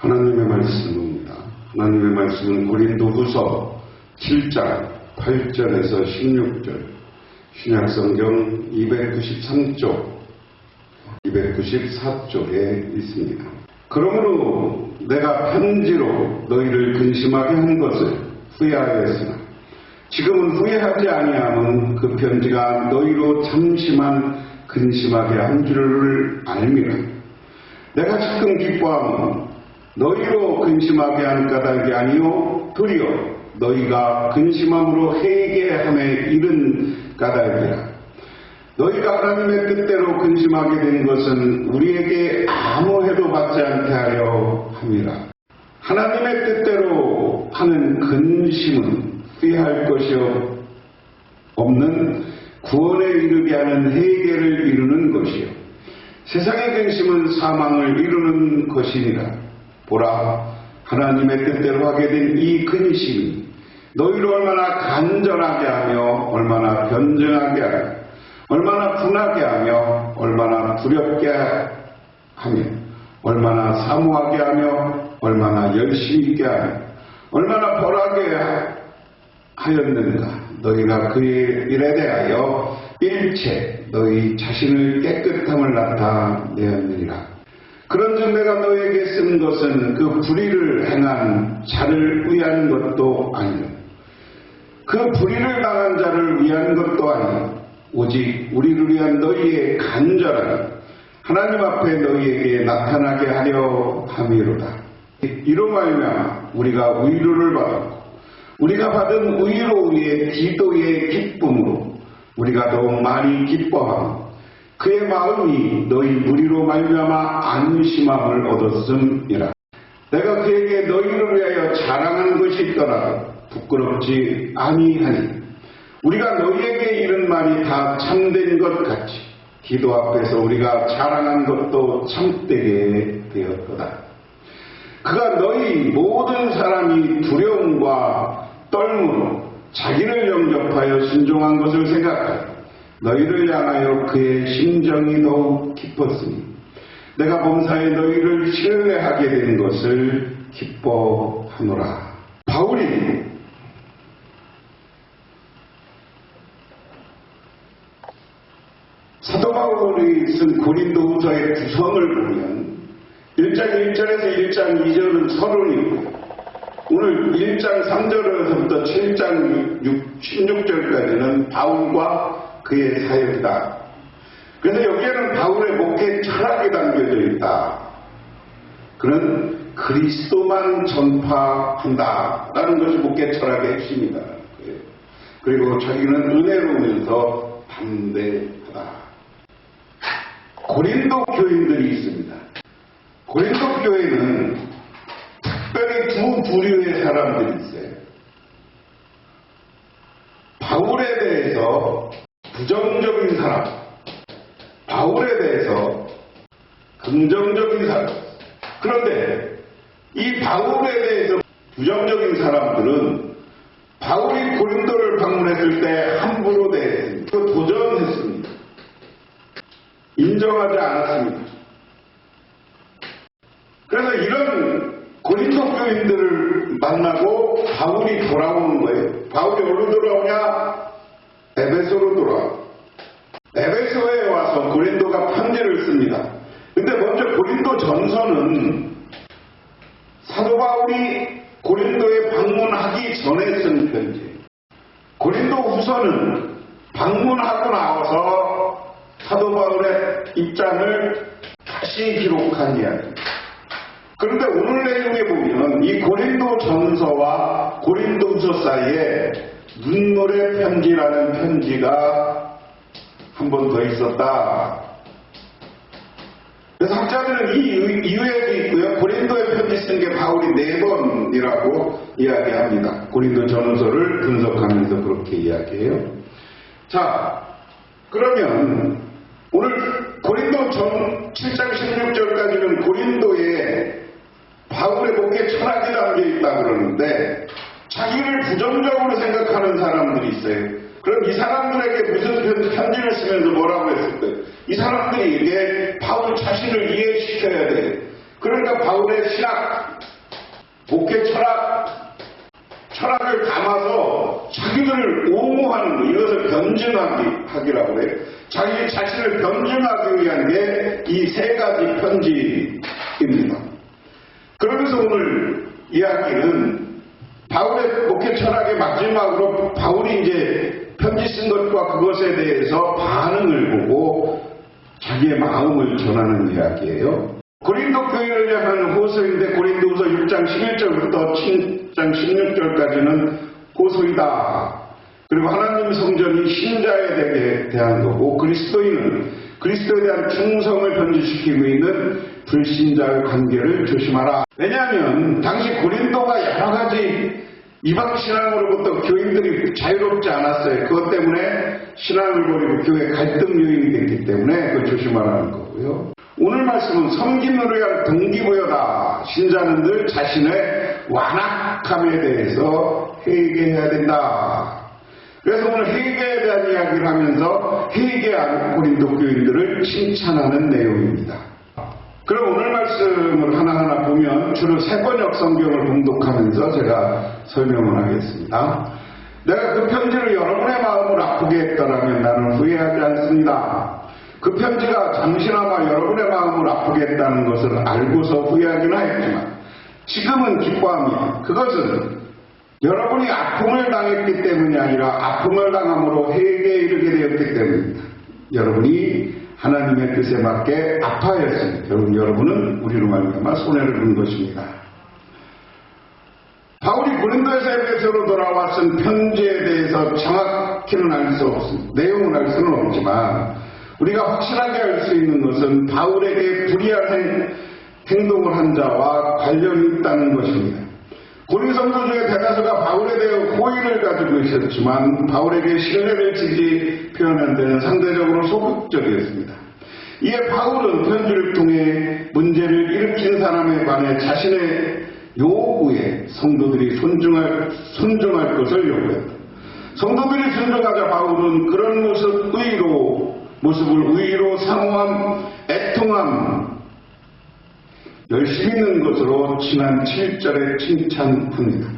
하나님의 말씀입니다. 하나님의 말씀은 고린도후서 7장 8절에서 16절, 신약성경 293쪽, 294쪽에 있습니다. 그러므로 내가 편지로 너희를 근심하게 한 것을 후회하였으나 지금은 후회하지 아니함은 그 편지가 너희로 잠시만 근심하게 한 줄을 알미라. 내가 지금 기뻐함은 너희로 근심하게 한 까닭이 아니요 도리어 너희가 근심함으로 회개함에 이른 까닭이라. 너희가 하나님의 뜻대로 근심하게 된 것은 우리에게 아무 해도 받지 않게 하려 함이라. 하나님의 뜻대로 하는 근심은 후회할 것이 없는 구원에 이르게 하는 회개를 이루는 것이요 세상의 근심은 사망을 이루는 것이니라. 보라, 하나님의 뜻대로 하게 된 이 근심이 너희를 얼마나 간절하게 하며 얼마나 변증하게 하며 얼마나 분하게 하며 얼마나 두렵게 하며 얼마나 사모하게 하며 얼마나 열심히 있게 하며 얼마나 벌하게 하였는가. 너희가 그의 일에 대하여 일체 너희 자신을 깨끗함을 나타내었느니라. 그런즉 내가 너희에게 쓴 것은 그 불의를 행한 자를 위한 것도 아니요 그 불의를 당한 자를 위한 것도 아니요 오직 우리를 위한 너희의 간절함이 하나님 앞에 너희에게 나타나게 하려 함이로다. 이로 말미암아 우리가 위로를 받았고 우리가 받은 위로의 기도의 기쁨으로 우리가 더욱 많이 기뻐하고 그의 마음이 너희 무리로 말미암아 안심함을 얻었음이라. 내가 그에게 너희를 위하여 자랑한 것이 있더라도 부끄럽지 아니하니 우리가 너희에게 이른 말이 다 참된 것 같이 기도 앞에서 우리가 자랑한 것도 참되게 되었도다. 그가 너희 모든 사람이 두려움과 떨므로 자기를 영접하여 순종한 것을 생각하여 너희를 향하여 그의 심정이 더욱 깊었으니 내가 범사에 너희를 신뢰하게 된 것을 기뻐하노라. 바울이 사도 바울이 쓴 고린도후서의 구성을 보면 1장 1절에서 1장 2절은 서론이고 오늘 1장 3절에서부터 7장 16절까지는 바울과 그의 사역이다. 그래서 여기에는 바울의 목회 철학이 담겨져 있다. 그는 그리스도만 전파한다라는 것이 목회 철학의 핵심이다. 그리고 자기는 은혜로우면서 담대하다. 고린도 교인들이 있습니다. 고린도 교회는 특별히 두 부류의 사람들이 있어요. 바울에 대해서 부정적인 사람, 바울에 대해서 긍정적인 사람. 그런데 이 바울에 대해서 부정적인 사람들은 바울이 고린도를 방문했을 때 함부로 대했습니다. 도전했습니다. 인정하지 않았습니다. 그래서 이런 고린도 교인들을 만나고 바울이 돌아오는 거예요. 바울이 어디로 돌아오냐? 에베소로 돌아와. 에베소에 와서 고린도가 편지를 씁니다. 근데 먼저 고린도 전서는 사도 바울이 고린도에 방문하기 전에 쓴 편지예요. 고린도 후서는 방문하고 나와서 사도 바울의 입장을 다시 기록한 이야기입니다. 그런데 오늘 내용에 보면 이 고린도 전서와 고린도 후서 사이에 눈물의 편지라는 편지가 한 번 더 있었다. 그래서 학자들은 이 이유에도 있고요. 고린도에 편지 쓴 게 바울이 4번이라고 이야기합니다. 고린도 전서를 분석하면서 그렇게 이야기해요. 자, 그러면 오늘 고린도 전 7장 16절까지는 고린도에 바울의 목회 철학이 담겨있다 그러는데 자기를 부정적으로 생각하는 사람들이 있어요. 그럼 이 사람들에게 무슨 편지를 쓰면서 뭐라고 했을까요? 이 사람들이 이게 바울 자신을 이해시켜야 돼. 그러니까 바울의 바울의 신학, 목회 철학을 담아서 자기들을 옹호하는 것, 이것을 변증하기라고 해요. 자기 자신을 변증하기 위한 게 이 세 가지 편지입니다. 그러면서 오늘 이야기는 바울의 목회 철학의 마지막으로 바울이 이제 편지 쓴 것과 그것에 대해서 반응을 보고 자기의 마음을 전하는 이야기예요. 고린도 교회를 향한 호소인데 고린도후서 6장 11절부터 7장 16절까지는 호소이다. 그리고 하나님 성전이 신자에 대한 거고 그리스도인은 그리스도에 대한 충성을 변질시키고 있는 불신자의 관계를 조심하라. 왜냐하면 당시 고린도가 여러 가지 이방 신앙으로부터 교인들이 자유롭지 않았어요. 그것 때문에 신앙을 버리고 교회 갈등 요인이 됐기 때문에 그걸 조심하라는 거고요. 오늘 말씀은 섬김으로 위한 동기부여다. 신자는 늘 자신의 완악함에 대해서 회개해야 된다. 그래서 오늘 회개에 대한 이야기를 하면서 회개한 고린도 교인들을 칭찬하는 내용입니다. 그럼 오늘 말씀을 하나하나 보면 주로 세번역 성경을 봉독하면서 제가 설명을 하겠습니다. 내가 그 편지를 여러분의 마음을 아프게 했더라면 나는 후회하지 않습니다. 그 편지가 잠시나마 여러분의 마음을 아프게 했다는 것을 알고서 후회하기는 했지만 지금은 기뻐합니다. 그것은 여러분이 아픔을 당했기 때문이 아니라 아픔을 당함으로 회개에 이르게 되었기 때문입니다. 여러분이 하나님의 뜻에 맞게 아파하였습니다. 여러분은 우리로 말미암아 손해를 본 것입니다. 바울이 고린도에서 에베소로 돌아와 쓴 편지에 대해서 정확히는 알 수 없습니다. 내용은 알 수는 없지만 우리가 확실하게 알 수 있는 것은 바울에게 불의한 행동을 한 자와 관련이 있다는 것입니다. 고린 성도 중에 대다수가 바울에 대해 호의를 가지고 있었지만 바울에게 신뢰를 지지 표현한 데는 상대적으로 소극적이었습니다. 이에 바울은 편지를 통해 문제를 일으킨 사람에 관해 자신의 요구에 성도들이 순종할 것을 요구했다. 성도들이 순종하자 바울은 그런 모습을 의로 사모함, 애통함, 열심히 있는 것으로 지난 7절에 칭찬합니다.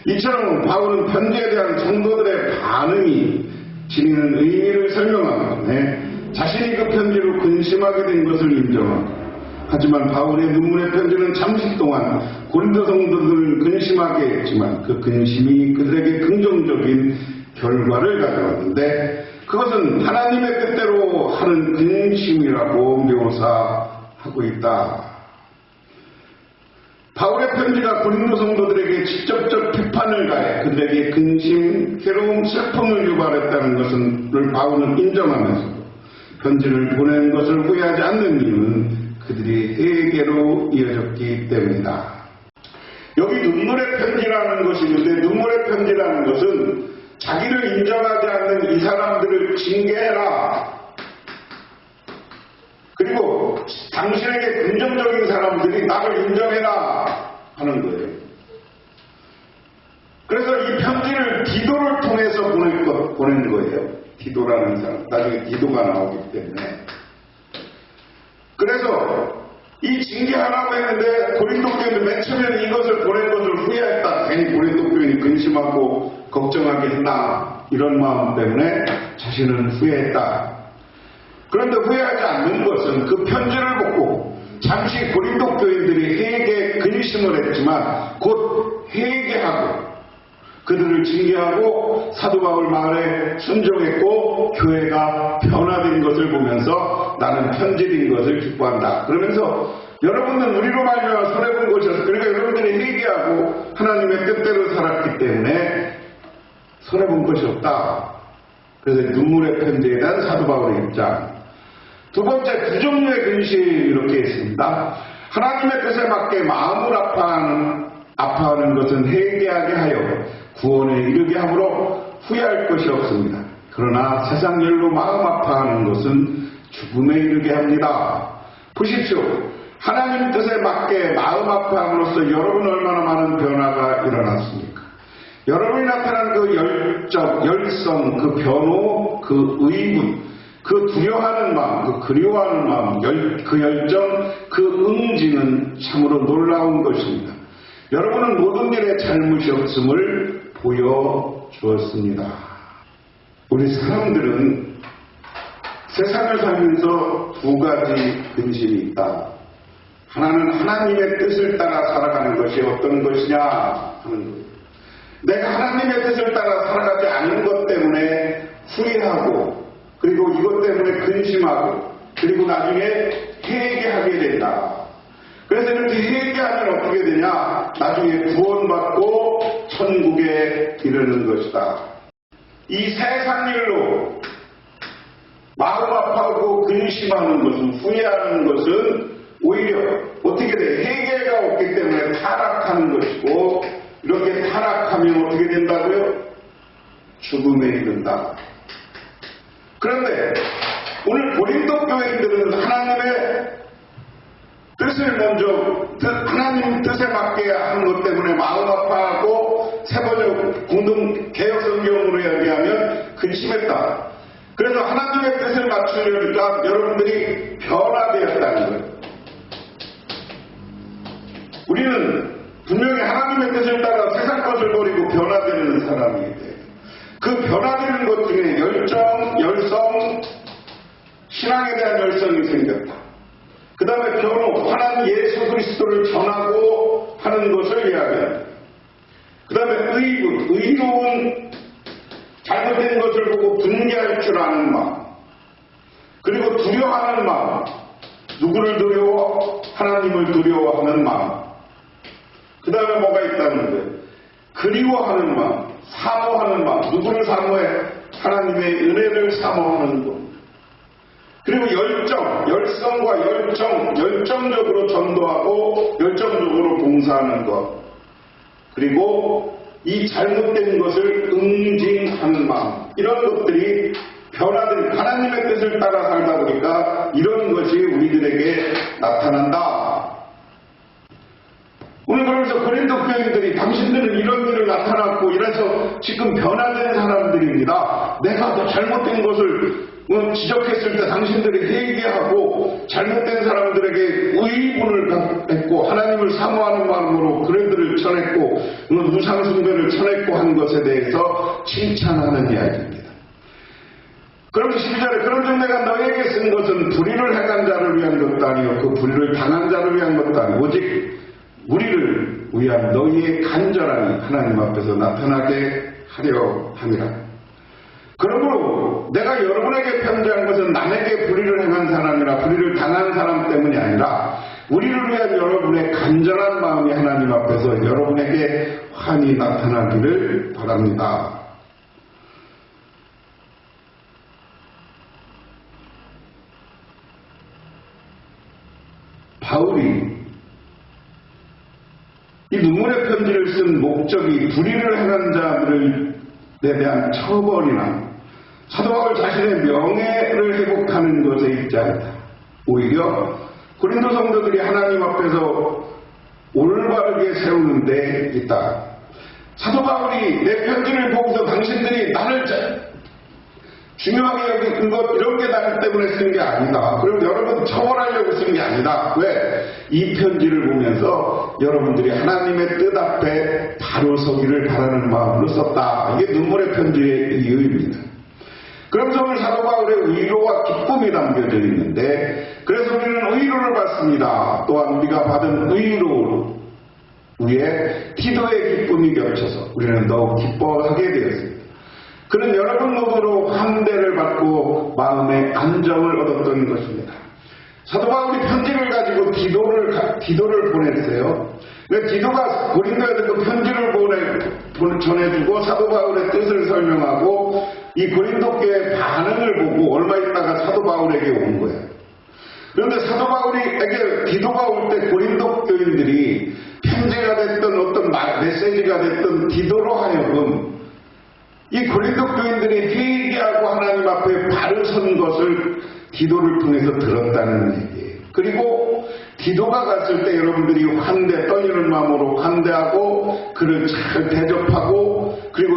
이처럼 바울은 편지에 대한 성도들의 반응이 지니는 의미를 설명하기 전에 자신이 그 편지로 근심하게 된 것을 인정합니다. 하지만 바울의 눈물의 편지는 잠시 동안 고린도 성도들을 근심하게 했지만 그 근심이 그들에게 긍정적인 결과를 가져왔는데 그것은 하나님의 뜻대로 하는 근심이라고 묘사하고 있다. 바울의 편지가 고린도 성도들에게 직접적 비판을 가해 그들에게 근심, 괴로움, 슬픔을 유발했다는 것을 바울은 인정하면서도 편지를 보낸 것을 후회하지 않는 이유는 그들이 회개로 이어졌기 때문이다. 여기 눈물의 편지라는 것이 있는데 눈물의 편지라는 것은 자기를 인정하지 않는 이 사람들을 징계해라. 그리고 당신에게 긍정적인 사람들이 나를 인정해라 하는 거예요. 그래서 이 편지를 디도를 통해서 보낸 거예요. 디도라는 사람. 나중에 디도가 나오기 때문에. 그래서 이 징계하라고 했는데 고린도 교인은 맨 처음에는 이것을 보낸 것을 후회했다. 괜히 고린도 교인이 근심하고 걱정하게 했나 이런 마음 때문에 자신은 후회했다. 그런데 후회하지 않는 것은 그 편지를 보고 잠시 고린도 교인들이 회개 근심을 했지만 곧 회개하고 그들을 징계하고 사도 바울 말에 순종했고 교회가 변화된 것을 보면서 나는 편집인 것을 기뻐한다. 그러면서 여러분은 우리로 말미암아 손해본 것이었어. 그러니까 여러분들이 회개하고 하나님의 뜻대로 살았기 때문에 손해본 것이 없다. 그래서 눈물의 편지에 대한 사도 바울의 입장. 두 번째, 두 종류의 근심이 이렇게 있습니다. 하나님의 뜻에 맞게 마음을 아파하는 것은 회개하게 하여 구원에 이르게 하므로 후회할 것이 없습니다. 그러나 세상 일로 마음 아파하는 것은 죽음에 이르게 합니다. 보십시오. 하나님 뜻에 맞게 마음 아파함으로써 여러분 얼마나 많은 변화가 일어났습니까? 여러분이 나타난 그 열정, 열성, 그 변호, 그 의분, 그 두려워하는 마음, 그 그리워하는 마음, 그 열정, 그 응징은 참으로 놀라운 것입니다. 여러분은 모든 일에 잘못이 없음을 보여주었습니다. 우리 사람들은 세상을 살면서 두 가지 근심이 있다. 하나는 하나님의 뜻을 따라 살아가는 것이 어떤 것이냐 하는 거예요. 내가 하나님의 뜻을 따라 살아가지 않은 것 때문에 후회하고 그리고 이것 때문에 근심하고 그리고 나중에 회개하게 된다. 그래서 이렇게 회개하면 어떻게 되냐? 나중에 구원받고 천국에 이르는 것이다. 이 세상 일로 마음 아파하고 근심하는 것은, 후회하는 것은 오히려 어떻게 돼? 회개가 없기 때문에 타락하는 것이고, 이렇게 타락하면 어떻게 된다고요? 죽음에 이른다. 그런데 오늘 고린도 교회인들은 하나님의 뜻을 먼저 하나님 뜻에 맞게 하는 것 때문에 마음 아파하고 세번역 공동 개혁 성경으로 이야기하면 근심했다. 그래서 하나님의 뜻을 맞추려니까 여러분들이 변화되었다는 거예요. 우리는 분명히 하나님의 뜻을 따라 세상 것을 버리고 변화되는 사람이 돼요. 그 변화되는 것 중에 열성, 신앙에 대한 열성이 생겼다. 그 다음에 변호, 하나님 예수 그리스도를 전하고 하는 것을 이야기합니다. 그 다음에 의로운 잘못된 것을 보고 분개할 줄 아는 마음, 그리고 두려워하는 마음, 누구를 두려워? 하나님을 두려워하는 마음. 그 다음에 뭐가 있다는 거예요? 그리워하는 마음, 사모하는 마음. 누구를 사모해? 하나님의 은혜를 사모하는 것. 그리고 열성과 열정적으로 전도하고 열정적으로 봉사하는 것. 그리고 이 잘못된 것을 응징하는 마음. 이런 것들이 변화된 하나님의 뜻을 따라 살다 보니까 이런 것이 우리들에게 나타난다. 오늘 그러면서 고린도 교인들이 당신들은 이런 일을 나타났고 이래서 지금 변화된 사람들입니다. 내가 더 잘못된 것을 지적했을 때 당신들이 회개하고 잘못된 사람들에게 의분을 했고 하나님을 사모하는 마음으로 그들을 전했고 우상숭배를 전했고 한 것에 대해서 칭찬하는 이야기입니다. 그럼 12절에 그런 중 내가 너에게 쓴 것은 불의를 행한 자를 위한 것도 아니었고 불의를 당한 자를 위한 것도 아니고 오직 우리를 위한 너희의 간절함이 하나님 앞에서 나타나게 하려 함이라. 그러므로 내가 여러분에게 편지한 것은 남에게 불의를 행한 사람이나 불의를 당한 사람 때문이 아니라 우리를 위한 여러분의 간절한 마음이 하나님 앞에서 여러분에게 환히 나타나기를 바랍니다. 바울이 이 눈물의 편지를 쓴 목적이 불의를 행한 자들에 대한 처벌이나 사도 바울 자신의 명예를 회복하는 것에 있지 않다. 오히려 고린도 성도들이 하나님 앞에서 올바르게 세우는 데 있다. 사도 바울이 내 편지를 보고서 당신들이 나를 중요하게 여긴 것 이런 게 나기 때문에 쓴 게 아니다. 그리고 여러분 처벌하려고 쓴 게 아니다. 왜? 이 편지를 보면서 여러분들이 하나님의 뜻 앞에 바로 서기를 바라는 마음으로 썼다. 이게 눈물의 편지의 이유입니다. 그러면서 오늘 사도 바울의 위로와 기쁨이 담겨져 있는데 그래서 우리는 위로를 받습니다. 또한 우리가 받은 위로 위에 기도의 기쁨이 겹쳐서 우리는 더욱 기뻐하게 되었습니다. 그는 여러분 모두로 환대를 받고 마음의 안정을 얻었던 것입니다. 사도 바울이 편지를 가지고 디도를 보냈어요. 디도가 고린도에 그 편지를 전해주고 사도 바울의 뜻을 설명하고 이 고린도 교회의 반응을 보고 얼마 있다가 사도 바울에게 온 거예요. 그런데 사도 바울에게 디도가 올 때 고린도 교인들이 편지가 됐던 어떤 메시지가 됐던 디도로 하여금 이 고린도 교인들이 회개하고 하나님 앞에 바로 선 것을 디도를 통해서 들었다는 얘기예요. 그리고 디도가 갔을 때 여러분들이 떨리는 마음으로 환대하고 그를 잘 대접하고 그리고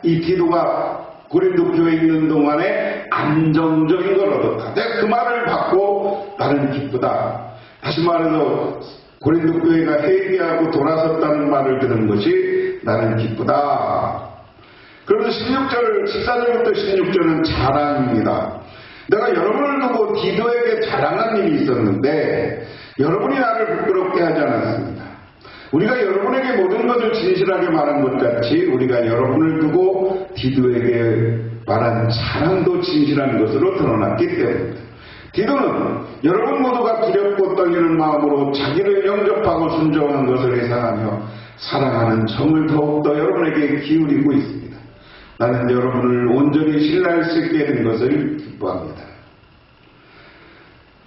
이 디도가 고린도 교회에 있는 동안에 안정적인 걸 얻었다. 내가 그 말을 받고 나는 기쁘다. 다시 말해서 고린도 교회가 회개하고 돌아섰다는 말을 들은 것이 나는 기쁘다. 그러면서 14절부터 16절은 자랑입니다. 내가 여러분을 두고 디도에게 자랑한 일이 있었는데 여러분이 나를 부끄럽게 하지 않았습니다. 우리가 여러분에게 모든 것을 진실하게 말한 것 같이 우리가 여러분을 두고 디도에게 말한 자랑도 진실한 것으로 드러났기 때문입니다. 디도는 여러분 모두가 두렵고 떨리는 마음으로 자기를 영접하고 순종한 것을 예상하며 사랑하는 정을 더욱더 여러분에게 기울이고 있습니다. 나는 여러분을 온전히 신뢰할 수 있게 된 것을 기뻐합니다.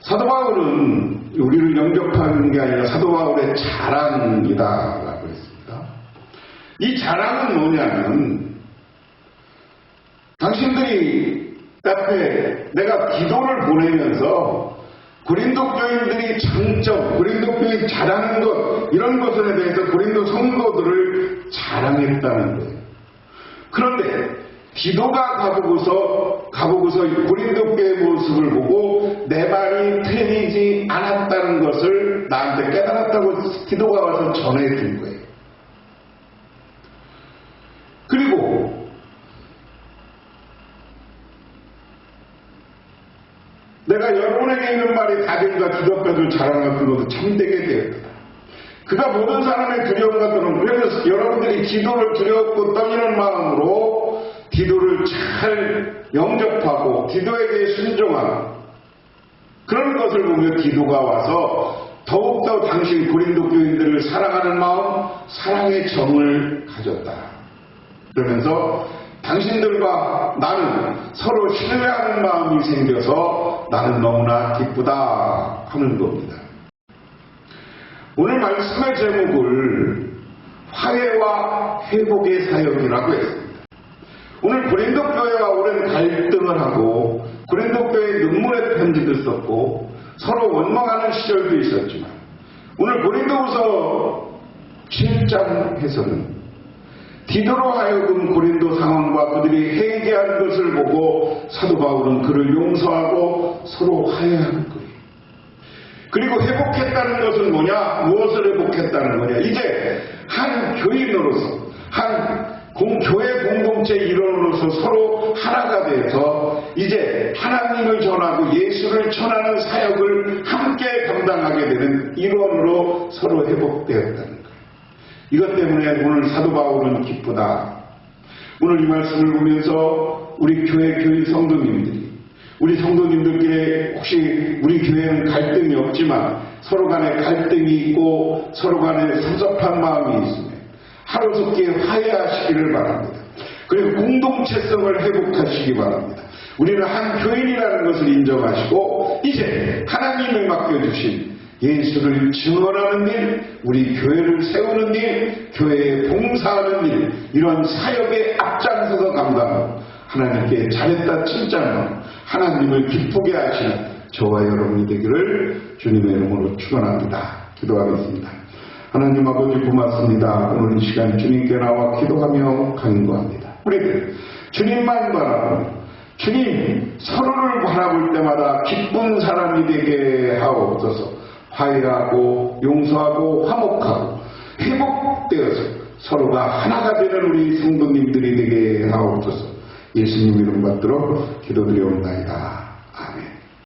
사도 바울은 우리를 영접하는 게 아니라 사도 바울의 자랑이다라고 했습니다. 이 자랑은 뭐냐면 당신들이 앞에 내가 기도를 보내면서 고린도 교인들이 장점, 고린도 교인 잘하는 것 이런 것에 대해서 고린도 성도들을 자랑했다는 거예요. 그런데 디도가 가보고서 고린도 교회의 모습을 보고 내 말이 틀리지 않았다는 것을 나한테 깨달았다고 디도가 와서 전해준 거예요. 그리고 내가 여러분에게 있는 말이 다들과 디도 앞에서 자랑할 것도 참되게 되었다. 그가 모든 사람의 두려움과 떠는 그래서 여러분들이 디도를 두렵고 떨리는 마음으로 디도를 잘 영접하고 디도에게 순종하는 그런 것을 보며 디도가 와서 더욱더 당신 고린도 교인들을 사랑하는 마음, 사랑의 정을 가졌다. 그러면서 당신들과 나는 서로 신뢰하는 마음이 생겨서 나는 너무나 기쁘다 하는 겁니다. 오늘 말씀의 제목을 화해와 회복의 사역이라고 했습니다. 오늘 고린도 교회와 오랜 갈등을 하고 고린도 교회에 눈물의 편지도 썼고 서로 원망하는 시절도 있었지만 오늘 고린도후서 7장에서는 디도로 하여금 고린도 상황과 그들이 회개한 것을 보고 사도 바울은 그를 용서하고 서로 화해하는 거예요. 그리고 회복했다는 것은 뭐냐? 무엇을 회복했다는 거냐? 이제 한 교인으로서 한 교회 공동체 일원으로서 서로 하나가 돼서 이제 하나님을 전하고 예수를 전하는 사역을 함께 감당하게 되는 일원으로 서로 회복되었다는 거예요. 이것 때문에 오늘 사도 바울은 기쁘다. 오늘 이 말씀을 보면서 우리 교회 교인 성도님들이 우리 성도님들끼리 혹시 우리 교회는 갈등이 없지만 서로 간에 갈등이 있고 서로 간에 섭섭한 마음이 있으면 하루속히 화해하시기를 바랍니다. 그리고 공동체성을 회복하시기 바랍니다. 우리는 한 교인이라는 것을 인정하시고 이제 하나님을 맡겨주신 예수를 증언하는 일, 우리 교회를 세우는 일, 교회에 봉사하는 일, 이런 사역에 앞장서서 감당하고 하나님께 잘했다 칭찬하고 하나님을 기쁘게 하시는 저와 여러분이 되기를 주님의 이름으로 축원합니다. 기도하겠습니다. 하나님 아버지 고맙습니다. 오늘 이 시간 주님께 나와 기도하며 간구합니다. 우리들 주님만 바라보며 주님 서로를 바라볼 때마다 기쁜 사람이 되게 하옵소서. 화해하고 용서하고 화목하고 회복되어서 서로가 하나가 되는 우리 성도님들이 되게 하옵소서. 예수님 이름 받들어 기도드려옵나이다.